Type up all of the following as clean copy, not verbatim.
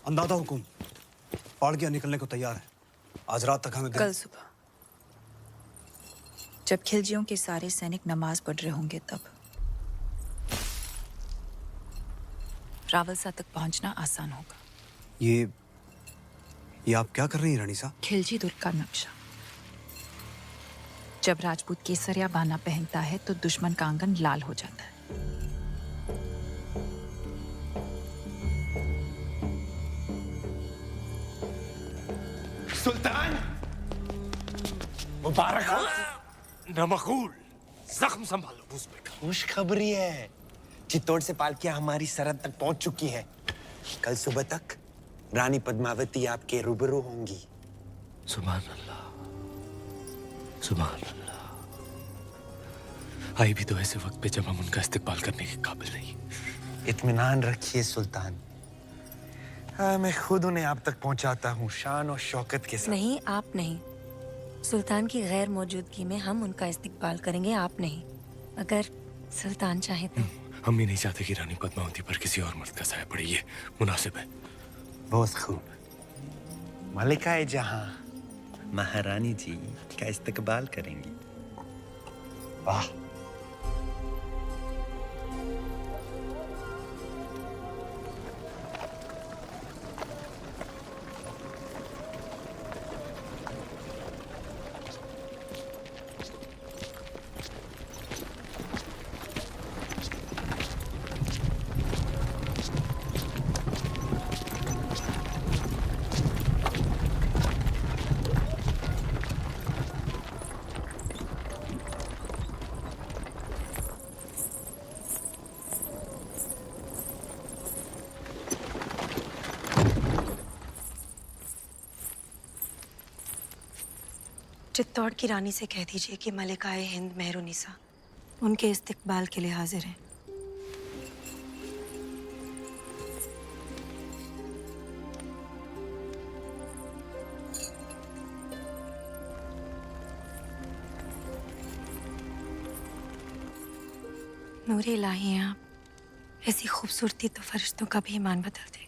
अंदाजा हुकुम, पाड़किया निकलने को तैयार है। आज रात तक हमें कल सुबह जब खिलजियों के सारे सैनिक नमाज पढ़ रहे होंगे तब रावलसा तक पहुंचना आसान होगा। ये आप क्या कर रही हैं रानी साहब? खिलजी दुर्ग का नक्शा। जब राजपूत केसरिया बाना पहनता है तो दुश्मन का आंगन लाल हो जाता है। सुल्तान मुबारक हो। नमकूल, जख्म संभालो भूस बेटा। खुशखबरी है, चित्तौड़ से पालकियां हमारी सरहद तक पहुंच चुकी है। कल सुबह तक रानी पद्मावती आपके रूबरू होंगी। सुभान अल्लाह, सुभान अल्लाह। आई भी तो ऐसे वक्त पे जब हम उनका इस्तेकबाल करने के काबिल नहीं। इत्मीनान रखिए सुल्तान, मैं खुद उन्हें आप तक पहुंचाता हूँ शान और शौकत के साथ। नहीं, आप नहीं। सुल्तान की गैर मौजूदगी में हम उनका इस्तेकबाल करेंगे, आप नहीं। अगर सुल्तान चाहे तो। हम भी नहीं चाहते कि रानी पद्मावती पर किसी और मर्द का साया पड़े। ये मुनासिब है। बहुत खूब। मलिकाए जहां महारानी जी का इस्तकबाल करेंगी। वाह। चित्तौड़ की रानी से कह दीजिए कि मलिकाए हिंद मेहरुनिसा उनके इस्तकबाल के लिए हाजिर हैं। नूरे इलाही हैं आप। ऐसी खूबसूरती तो फरिश्तों का भी ईमान बदल दे।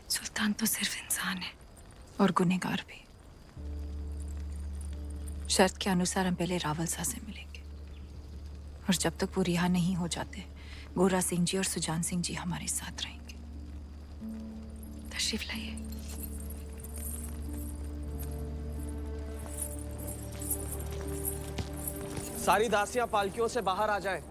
सुल्तान तो सिर्फ इंसान है और गुनहगार भी। शर्त के अनुसार हम पहले रावलसा से मिलेंगे और जब तक वो रिहा नहीं हो जाते गोरा सिंह जी और सुजान सिंह जी हमारे साथ रहेंगे। तशरीफ लाइए। सारी दासियां पालकियों से बाहर आ जाएं।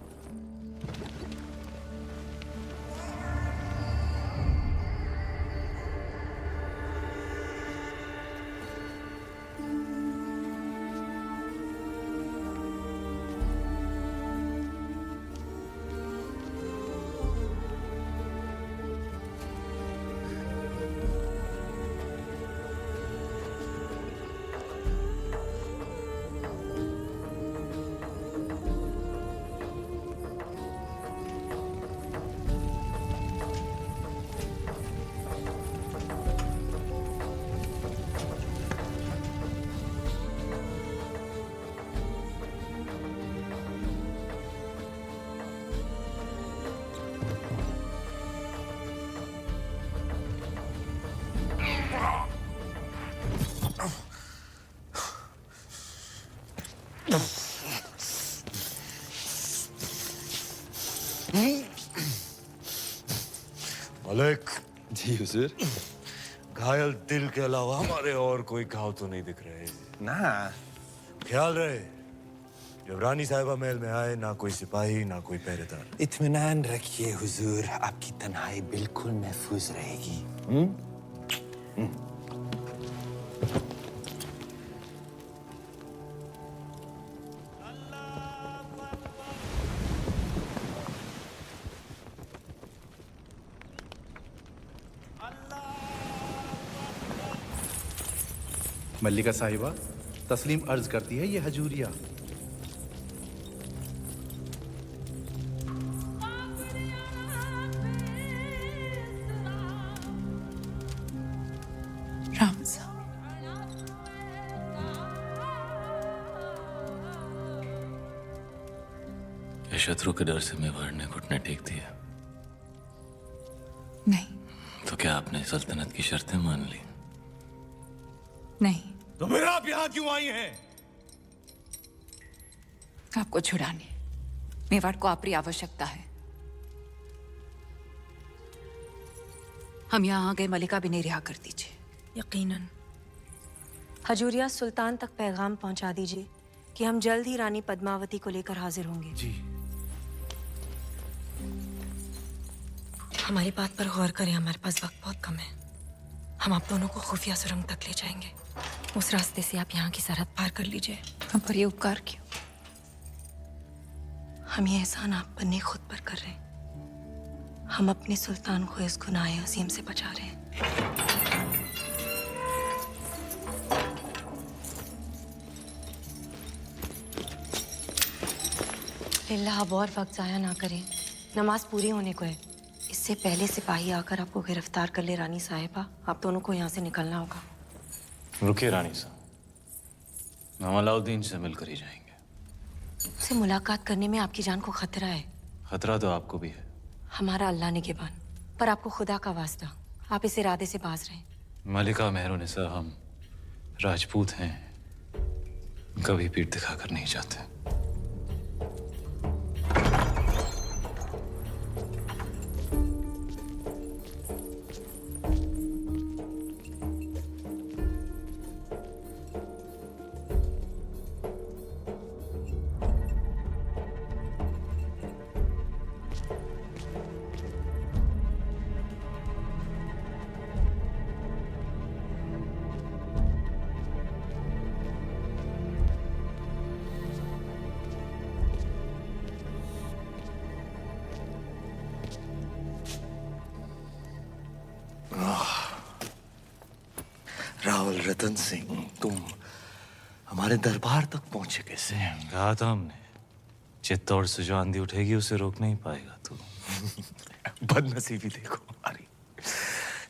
मलिक जी हुजूर। घायल दिल के अलावा हमारे और कोई घाव तो नहीं दिख रहे ना। ख्याल रहे, जब रानी साहिबा महल में आए ना कोई सिपाही ना कोई पहरेदार। इत्मीनान रखिए हुजूर, आपकी तन्हाई बिल्कुल महफूज रहेगी। मल्लिका साहिबा तस्लीम अर्ज करती है, ये हजूरिया। रामसा ये शत्रु के डर से मेवाड़ ने घुटने टेक दिए। नहीं, तो क्या क्या आपने सल्तनत की शर्तें मान ली? नहीं, तो फिर आप यहाँ क्यों आई हैं? आपको छुड़ाने मेवाड़ को आपकी आवश्यकता है। हम यहाँ आ गए, मलिका भी नहीं रिहा कर दीजिए। यकीनन। हजूरिया, सुल्तान तक पैगाम पहुंचा दीजिए कि हम जल्द ही रानी पद्मावती को लेकर हाजिर होंगे। जी। हमारी बात पर गौर करें, हमारे पास वक्त बहुत कम है। हम आप दोनों को खुफिया सुरंग तक ले जाएंगे। उस रास्ते से आप यहाँ की सरहद पार कर लीजिए। हम पर ये उपकार क्यों? हम ये एहसान आप पर नहीं खुद पर कर रहे हैं। हम अपने सुल्तान को इस गुनाह अजीम से बचा रहे हैं। लिल्लाह, अब और वक्त जाया ना करें, नमाज पूरी होने को है। इससे पहले सिपाही आकर आपको गिरफ्तार कर ले रानी साहिबा, आप दोनों को यहाँ से निकलना होगा। रुकिए रानी साहब, हम अलाउद्दीन से मिलकर ही जाएंगे। उससे मुलाकात करने में आपकी जान को खतरा है। खतरा तो आपको भी है। हमारा अल्लाह निगहबान, पर आपको खुदा का वास्ता, आप इस इरादे से बाज रहें। मलिका मेहरुनिसा, हम राजपूत हैं, कभी पीठ दिखाकर नहीं जाते। रावल रतन सिंह, तुम हमारे दरबार तक पहुंचे कैसे? कहा था हमने, चित्तौड़ से जो आंधी उठेगी उसे रोक नहीं पाएगा तू। बदनसीबी देखो हमारी।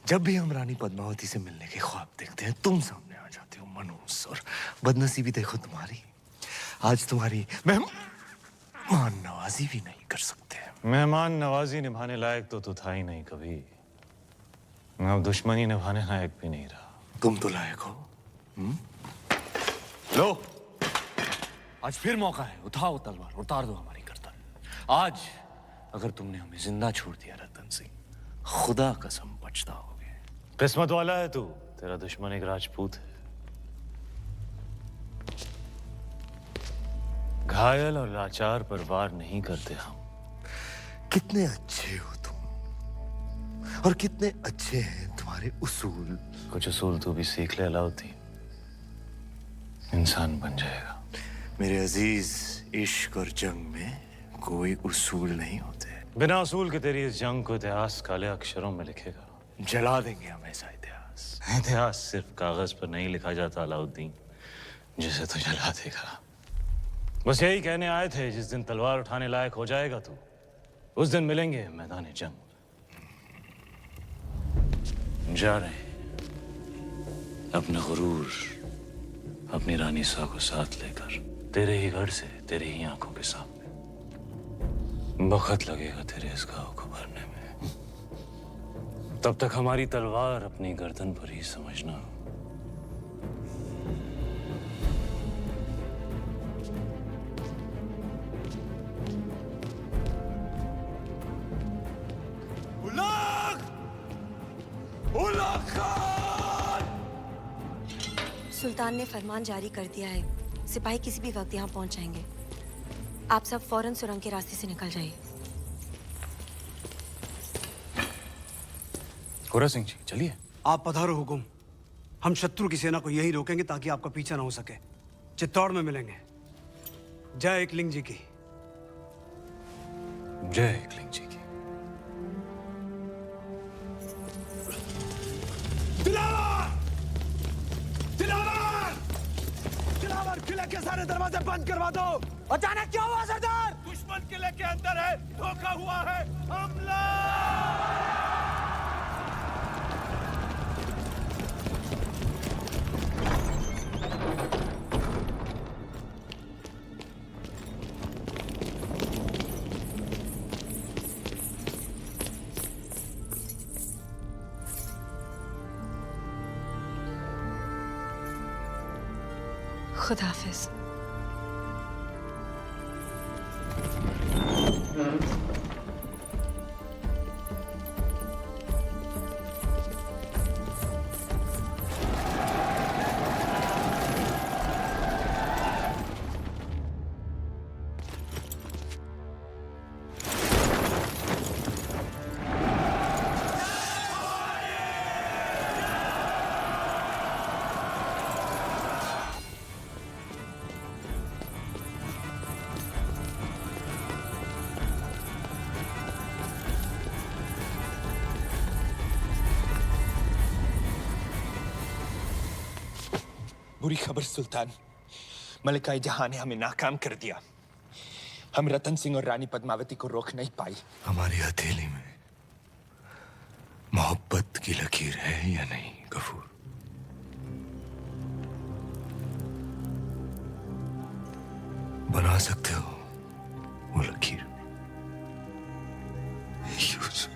जब भी हम रानी पद्मावती से मिलने के ख्वाब देखते हैं, तुम सामने आ जाते हो मनहूस। और बदनसीबी देखो तुम्हारी, आज तुम्हारी मेहमान नवाजी भी नहीं कर सकते। मेहमान नवाजी निभाने लायक तो तू था ही नहीं कभी। अब दुश्मनी निभाने लायक भी नहीं रहा। तुम तो लायक हो। लो, आज फिर मौका है, उठाओ तलवार, उतार दो हमारी गर्दन। आज अगर तुमने हमें जिंदा छोड़ दिया रतन सिंह, खुदा कसम पछताओगे। किस्मत वाला है तू, तेरा दुश्मन एक राजपूत है। घायल और लाचार पर वार नहीं करते हम। कितने अच्छे हो तुम, और कितने अच्छे हैं तुम्हारे उसूल। कुछ उसूल तू भी सीख ले अलाउद्दीन, इंसान बन जाएगा। मेरे अजीज, इश्क और जंग में कोई उसूल नहीं होते। बिना उसूल के तेरी इस जंग को इतिहास काले अक्षरों में लिखेगा। जला देंगे हम ऐसा इतिहास। इतिहास सिर्फ कागज पर नहीं लिखा जाता अलाउद्दीन, जिसे तू जला देगा। बस यही कहने आए थे, जिस दिन तलवार उठाने लायक हो जाएगा तू, उस दिन मिलेंगे मैदान जंग। जा रहे हैं अपना गुरूर, अपनी रानी सा को साथ लेकर, तेरे ही घर से, तेरे ही आंखों के सामने। वक्त लगेगा तेरे इस घाव को भरने में। तब तक हमारी तलवार अपनी गर्दन पर ही समझना। सुल्तान ने फरमान जारी कर दिया है, सिपाही किसी भी वक्त यहाँ पहुंच जाएंगे। आप सब फौरन सुरंग के रास्ते से निकल जाइए। कोरा सिंह जी, चलिए। आप पधारो हुकुम। हम शत्रु की सेना को यही रोकेंगे ताकि आपका पीछा ना हो सके। चित्तौड़ में मिलेंगे। जय एकलिंग जी की। जय एकलिंग जी की। दिलावर, किले के सारे दरवाजे बंद करवा दो। अचानक क्या हुआ सरदार? दुश्मन किले के अंदर है, धोखा हुआ है, हमला! खुदा हाफिज। बुरी खबर सुल्तान, मलिका जहां ने हमें नाकाम कर दिया। हम रतन सिंह और रानी पद्मावती को रोक नहीं पाई। हमारी हथेली में मोहब्बत की लकीर है या नहीं गफूर? बना सकते हो वो लकीर? यूसुफ,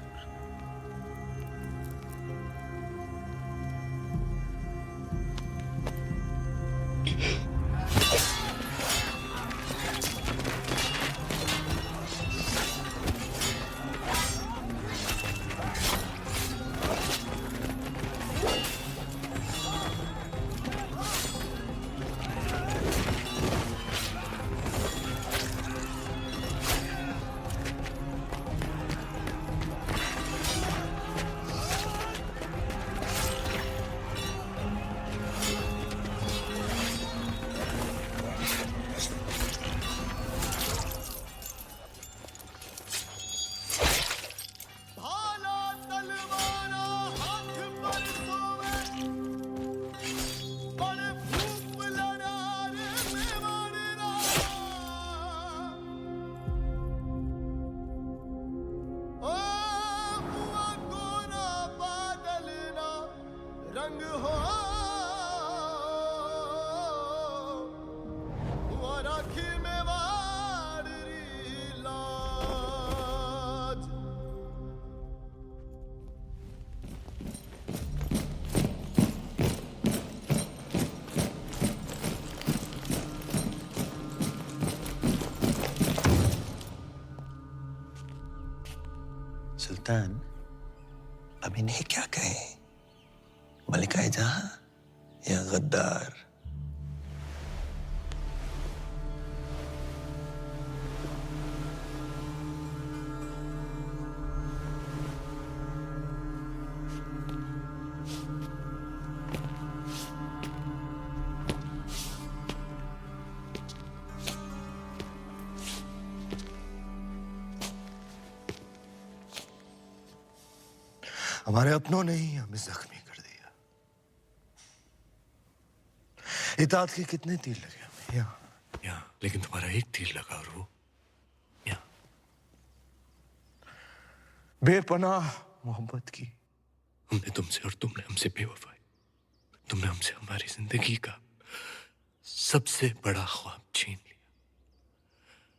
सुल्तान, अब इन्हें क्या कहें? मलिका जहां या गद्दार? हमारे अपनों ने ही हमें जख्मी कर दिया। इताअत के कितने तीर लगे हमें? यहाँ, लेकिन तुम्हारा एक तीर लगा और वो यहाँ। बेपनाह मोहब्बत की हमने तुमसे और तुमने हमसे बेवफाई। तुमने हमसे हमारी जिंदगी का सबसे बड़ा ख्वाब छीन लिया।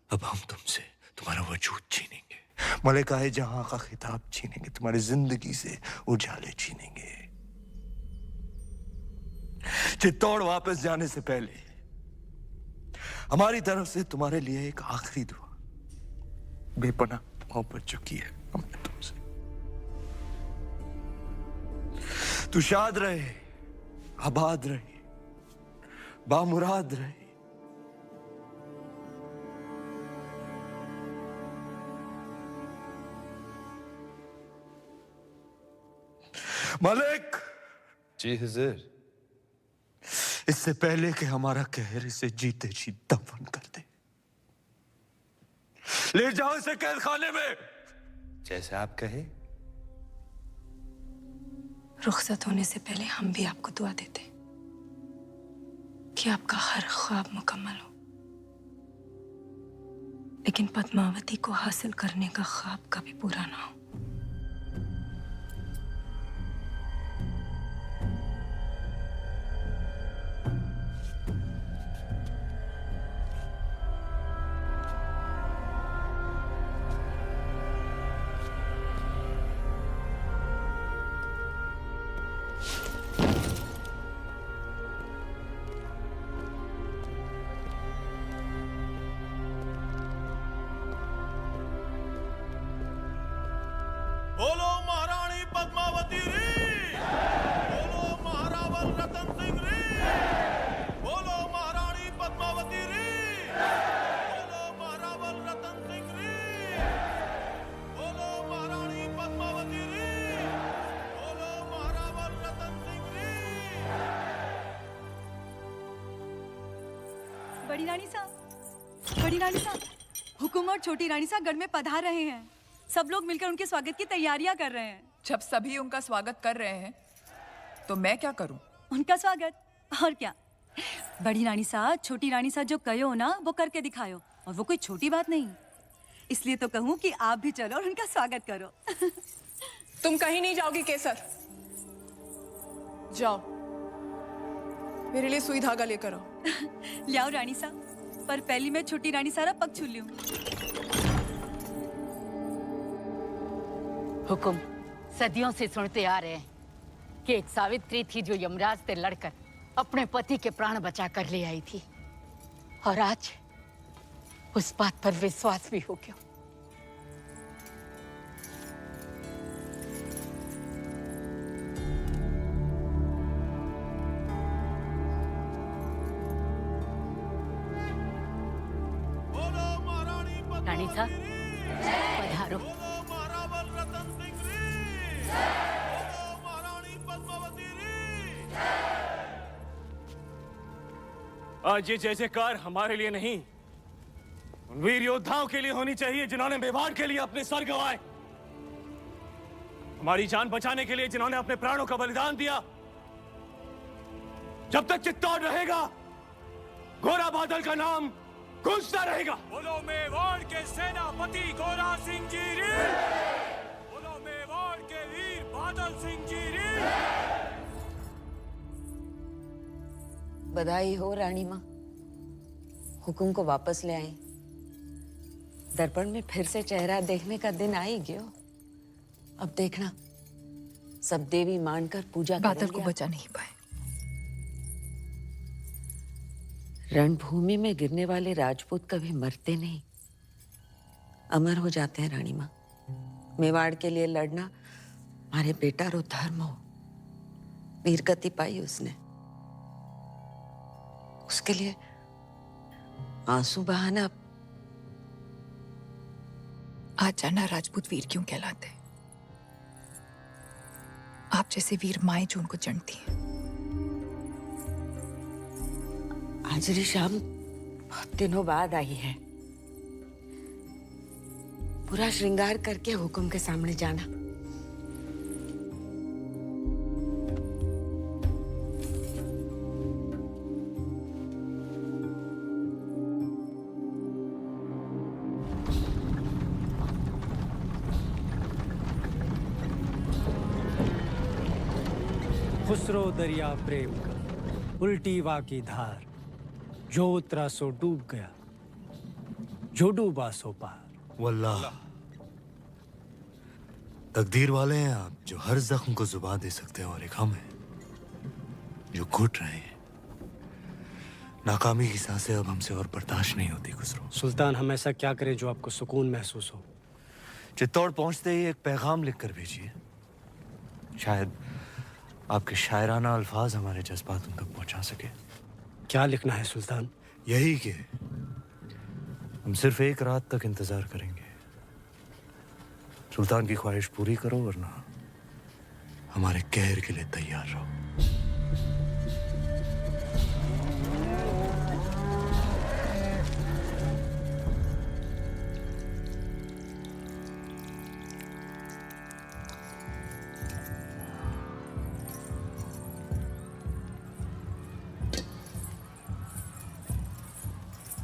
अब हम तुमसे तुम्हारा वजूद छीनेंगे, मलिकाए जहां का खिताब छीनेंगे, तुम्हारी जिंदगी से उजाले छीनेंगे। चित्तौड़ वापस जाने से पहले हमारी तरफ से तुम्हारे लिए एक आखिरी दुआ। बेपनाह मोहब्बत जो की है हमने तुमसे। तू शाद रहे, आबाद रहे, बामुराद रहे। मलिक! जी हुजूर। इससे पहले कि हमारा कहर इसे जीते जी दफन कर दे, ले जाओ इसे कैद खाने में। जैसे आप कहे। रुखसत होने से पहले हम भी आपको दुआ देते कि आपका हर ख्वाब मुकम्मल हो, लेकिन पद्मावती को हासिल करने का ख्वाब कभी पूरा ना हो। बोलो महारानी पद्मावती री, बोलो महारावल रतन सिंह री, बोलो महारानी पद्मावती री, बोलो महारावल रतन सिंह री, बोलो महारानी पद्मावती री, बोलो महारावल रतन सिंह री। बड़ी रानी साहब, बड़ी रानी साहब, हुकुम और छोटी रानी साहब गढ़ में पधार रहे हैं। सब लोग मिलकर उनके स्वागत की तैयारियां कर रहे हैं। जब सभी उनका स्वागत कर रहे हैं तो मैं क्या करूं? उनका स्वागत और क्या। बड़ी रानी साहब, छोटी रानी साहब जो कहो ना वो करके दिखाओ, और वो कोई छोटी बात नहीं। इसलिए तो कहूँ कि आप भी चलो और उनका स्वागत करो। तुम कहीं नहीं जाओगी केसर। जाओ मेरे लिए सुई धागा लेकर आओ। लियाओ रानी साहब, पर पहली मैं छोटी रानी सारा पग छू लूं। हुकुम सदियों से सुनते आ रहे हैं कि एक सावित्री थी जो यमराज से लड़कर अपने पति के प्राण बचा कर ले आई थी, और आज उस बात पर विश्वास भी हो गया। रानी साहब पधारो। आज ये जय जयकार हमारे लिए नहीं, उन वीर योद्धाओं के लिए होनी चाहिए जिन्होंने मेवाड़ के लिए अपने सर गंवाए, हमारी जान बचाने के लिए जिन्होंने अपने प्राणों का बलिदान दिया। जब तक चित्तौड़ रहेगा, गोरा बादल का नाम गूंजता रहेगा। बोलो मेवाड़ के सेनापति गोरा सिंह जी री, बोलो मेवाड़ के वीर बादल सिंह जी री। बधाई हो रानी माँ, हुकुम को वापस ले आई। दर्पण में फिर से चेहरा देखने का दिन आ ही गयो। अब देखना सब देवी मानकर पूजा बादल को बचा नहीं पाए। रणभूमि में गिरने वाले राजपूत कभी मरते नहीं, अमर हो जाते हैं रानी माँ। मेवाड़ के लिए लड़ना हमारे बेटा रो धर्म हो। वीरगति पाई उसने, उसके लिए आंसू बहाना। आज जाना राजपूत वीर क्यों कहलाते? आप जैसे वीर माए जो उनको चढ़ती है। आज री शाम बहुत दिनों बाद आई है। पूरा श्रृंगार करके हुकुम के सामने जाना। खुसरो दरिया प्रेम का उल्टी वा की धार, जो उतरा सो डूब गया, जो डूबा सो पार। वल्लाह तकदीर वाले हैं आप, जो हर जख्म को जुबान दे सकते हैं, और एक हम हैं जो घुट रहे हैं। नाकामी की सांसें अब हमसे और बर्दाश्त नहीं होती खुसरो। सुल्तान, हम ऐसा क्या करें जो आपको सुकून महसूस हो? चित्तौड़ पहुंचते ही एक पैगाम लिख कर भेजिए। शायद आपके शायराना अल्फाज हमारे जज्बात उन तक पहुंचा सके। क्या लिखना है सुल्तान? यही कि हम सिर्फ एक रात तक इंतजार करेंगे। सुल्तान की ख्वाहिश पूरी करो, वरना हमारे कहर के लिए तैयार रहो।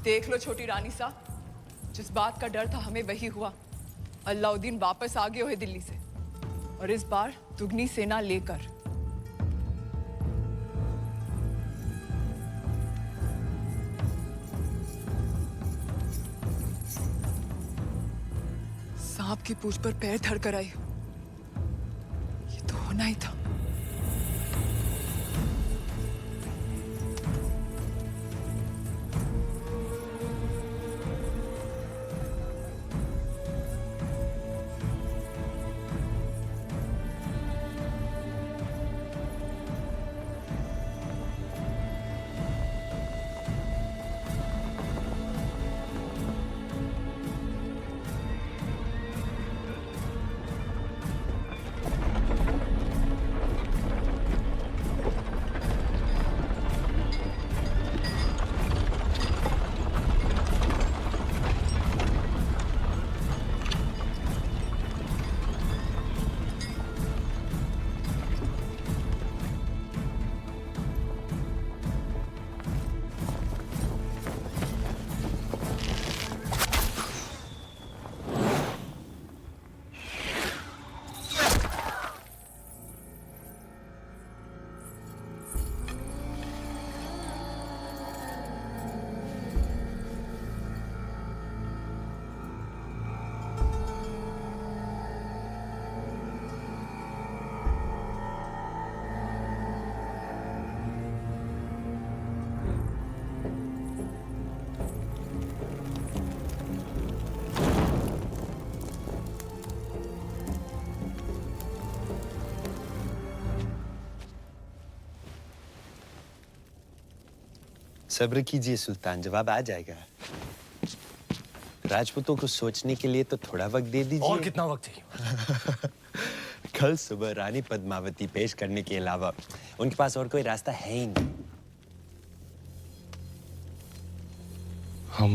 देख लो छोटी रानी सा, जिस बात का डर था हमें वही हुआ। अल्लाउद्दीन वापस आ गए है दिल्ली से, और इस बार दुगनी सेना लेकर। सांप की पूंछ पर पैर धरकर आई। ये तो होना ही था। सब्र कीजिए सुल्तान, जवाब आ जाएगा। राजपूतों को सोचने के लिए तो थोड़ा वक्त दे दीजिए। और कितना वक्त चाहिए? कल सुबह रानी पद्मावती पेश करने के अलावा उनके पास और कोई रास्ता है ही नहीं। हम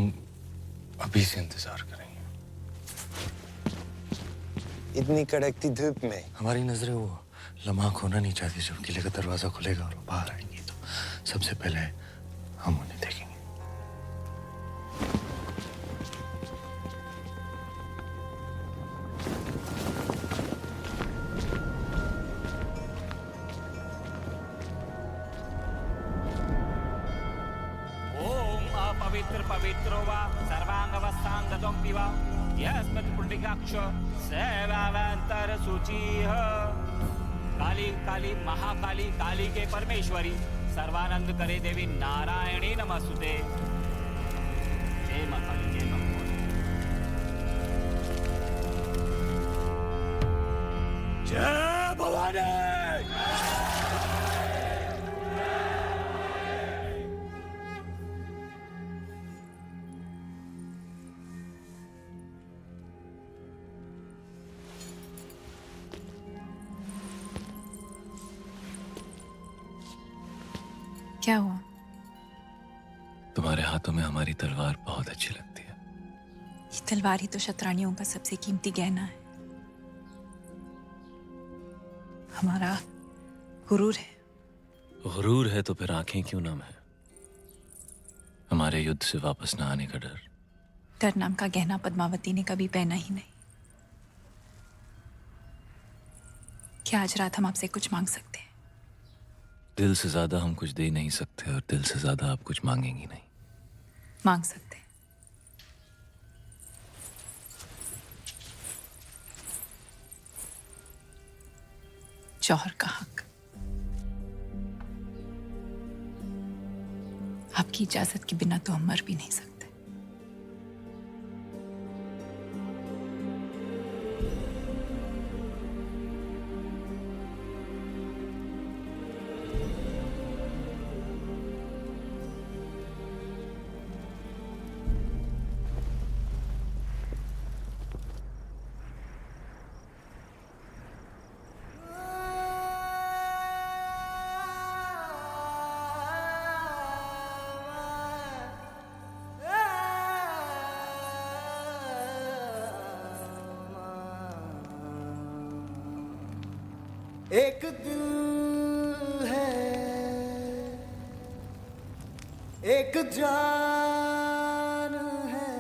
अभी से इंतजार करेंगे। इतनी कड़कती धूप में? हमारी नजरें वो लम्हा खोना नहीं चाहती जब किले का दरवाजा खुलेगा और वो बाहर आएंगी, तो सबसे पहले हम उन्हें देखेंगे। पवित्र पवित्रो वा सर्वांगवस्तांगदोक्ति वा यस्मत् पुण्डिकाक्ष सेवावंतर सूचीः। काली काली महाकाली काली के परमेश्वरी सर्वानंद करे देवी नारायणी नमस्तुते। जय मां काली, जय मां भवानी। जय भवानी। क्या हुआ? तुम्हारे हाथों में हमारी तलवार बहुत अच्छी लगती है। ये तलवार ही तो शतरानियों का सबसे कीमती गहना है, हमारा गुरूर है। गुरूर है तो फिर आंखें क्यों नम है? हमारे युद्ध से वापस न आने का डर। डर नाम का गहना पद्मावती ने कभी पहना ही नहीं। क्या आज रात हम आपसे कुछ मांग सकते हैं? दिल से ज्यादा हम कुछ दे नहीं सकते और दिल से ज्यादा आप कुछ मांगेंगी नहीं। मांग सकते हैं। जौहर का हक। आपकी इजाजत के बिना तो हम मर भी नहीं सकते। एक दिल है, एक जान है,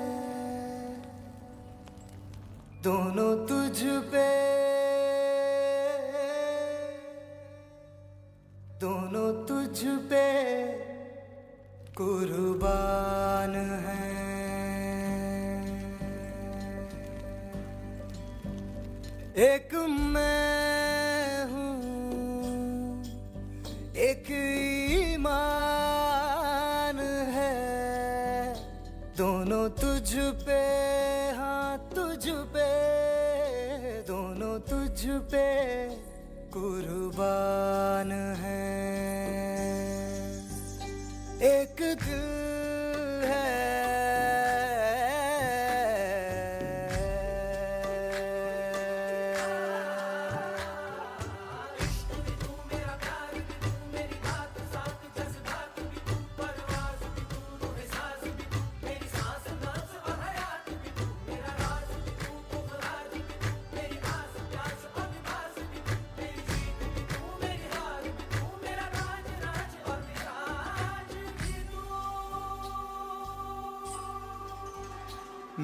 दोनों तुझ पे, दोनों तुझ पे कुर्बान है। एक मैं एक ईमान है, दोनों तुझ पे, हाँ तुझ पे, दोनों तुझ पे कुर्बान है। एक दिल है,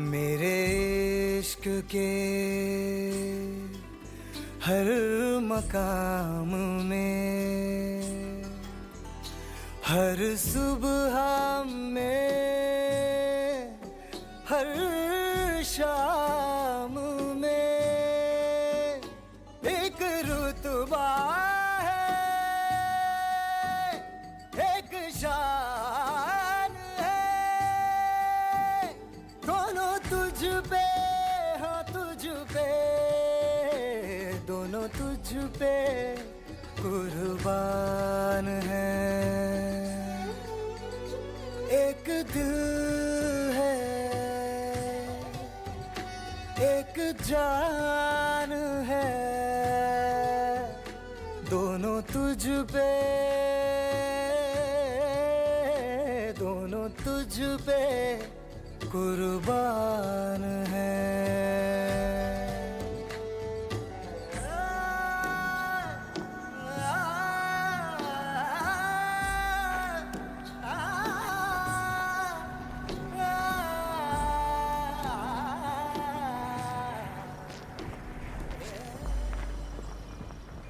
मेरे इश्क के हर मकाम में, हर सुबह में, हर शाम में एक रुतबा है, एक शान है, दोनों तुझ पे, हाँ तुझ पे, दोनों तुझ पे कुर्बान है। एक दिल है, एक जान है, दोनों तुझ पे, दोनों तुझ पे कुर्बान है।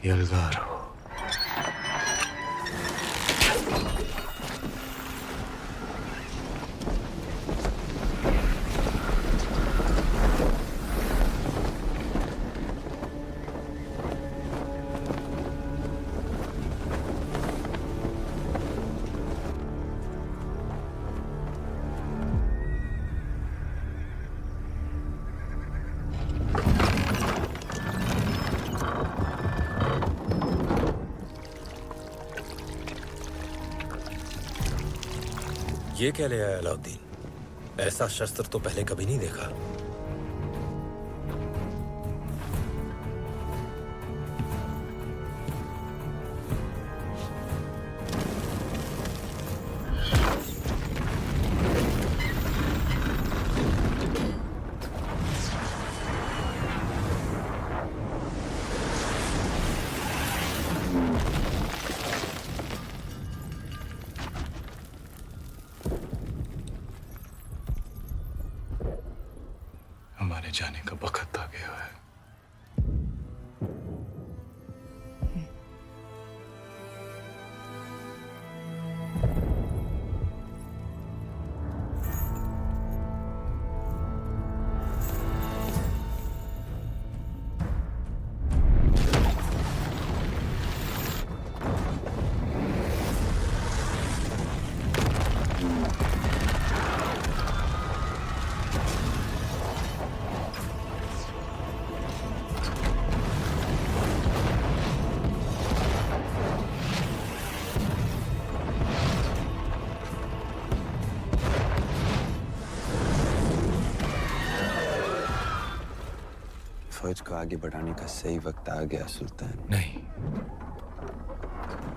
यलगारो। ये क्या ले आया अलाउद्दीन? ऐसा शस्त्र तो पहले कभी नहीं देखा। हमारे जाने का वक्त आ गया है। फौज को आगे बढ़ाने का सही वक्त आ गया सुल्तान। नहीं,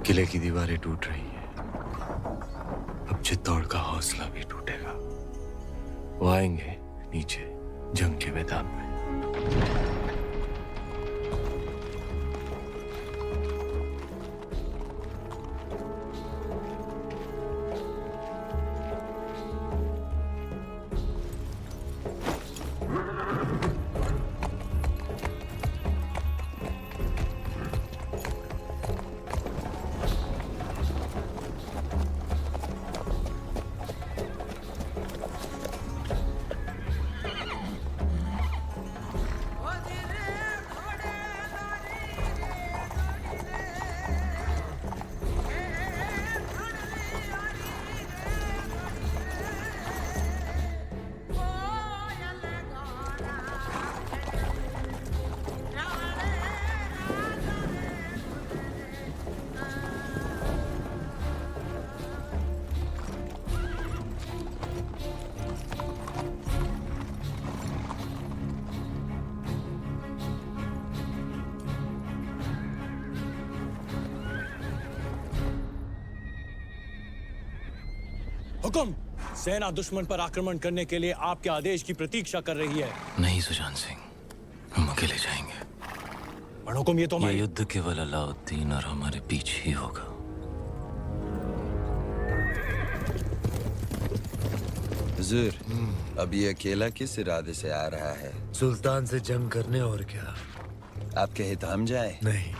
किले की दीवारें टूट रही हैं। अब चित्तौड़ का हौसला भी टूटेगा। वो आएंगे नीचे जंग के मैदान में। हुकुम, सेना दुश्मन पर आक्रमण करने के लिए आपके आदेश की प्रतीक्षा कर रही है। नहीं सुजान सिंह, हम अकेले जाएंगे। पर हुकुम, ये युद्ध केवल अलाउद्दीन और हमारे बीच ही होगा। हुजूर, अब ये अकेला किस इरादे से आ रहा है? सुल्तान से जंग करने, और क्या? आप कहे तो हम जाए? नहीं,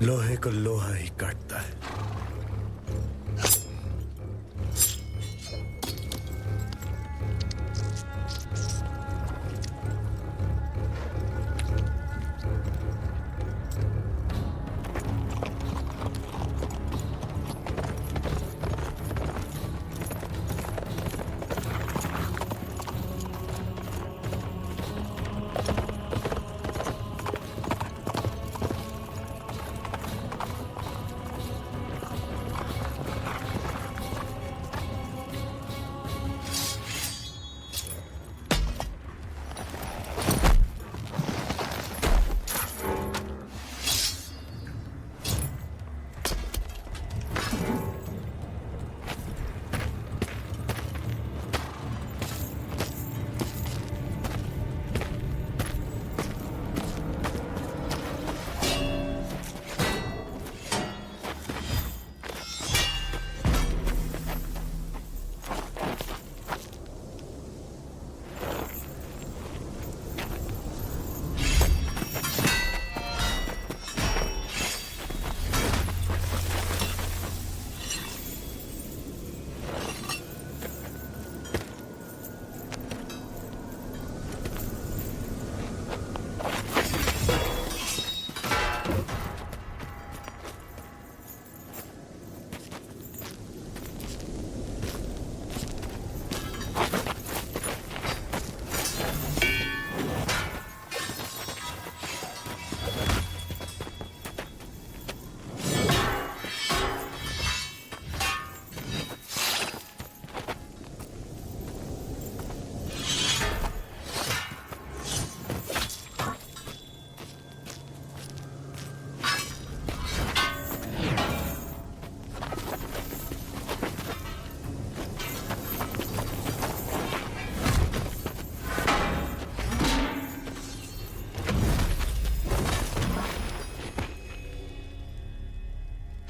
लोहे को लोहा ही काटता है।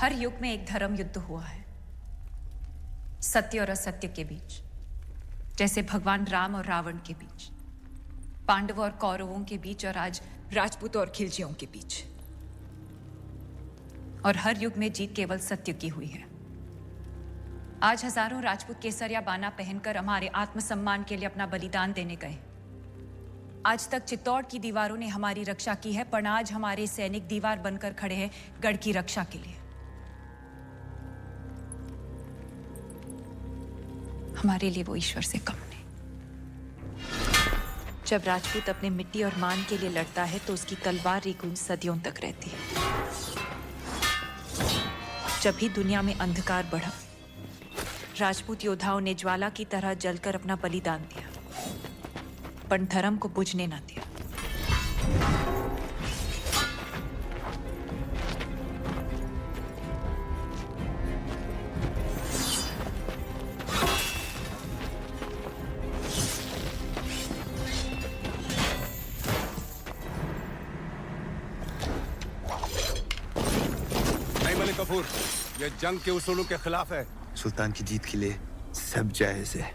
हर युग में एक धर्म युद्ध हुआ है, सत्य और असत्य के बीच, जैसे भगवान राम और रावण के बीच, पांडवों और कौरवों के बीच, और आज राजपूतों और खिलजियों के बीच। और हर युग में जीत केवल सत्य की हुई है। आज हजारों राजपूत केसरिया बाना पहनकर हमारे आत्मसम्मान के लिए अपना बलिदान देने गए। आज तक चित्तौड़ की दीवारों ने हमारी रक्षा की है, पर आज हमारे सैनिक दीवार बनकर खड़े हैं गढ़ की रक्षा के लिए। हमारे लिए वो ईश्वर से कम नहीं। जब राजपूत अपने मिट्टी और मान के लिए लड़ता है तो उसकी तलवार की गूंज सदियों तक रहती है। जब भी दुनिया में अंधकार बढ़ा, राजपूत योद्धाओं ने ज्वाला की तरह जलकर अपना बलिदान दिया, पर धर्म को बुझने ना दिया। नहीं मलिक कपूर, ये जंग के उसूलों के खिलाफ है। सुल्तान की जीत के लिए सब जायज है।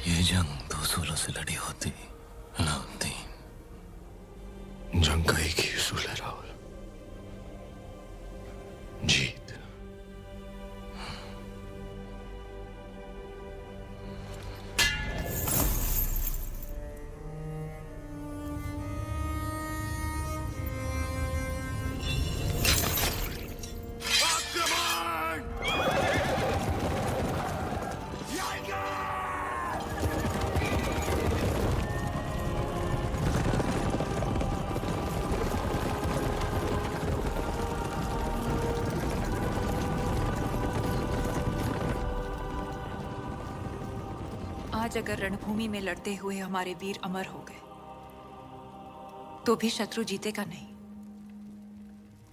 ये जंग दो उसूलों से लड़ी होती अलाउद्दीन। जंग का एक ही उसूल है राहुल, जीत। आज अगर रणभूमि में लड़ते हुए हमारे वीर अमर हो गए तो भी शत्रु जीतेगा नहीं।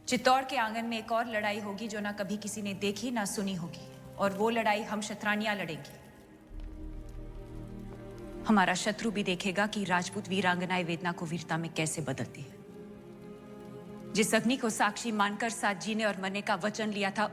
चित्तौड़ के आंगन में एक और लड़ाई होगी जो ना कभी किसी ने देखी ना सुनी होगी, और वो लड़ाई हम क्षत्रानियां लड़ेंगी। हमारा शत्रु भी देखेगा कि राजपूत वीरांगनाएं वेदना को वीरता में कैसे बदलती है। जिस अग्नि को साक्षी मानकर साथ जीने और मरने का वचन लिया था, उस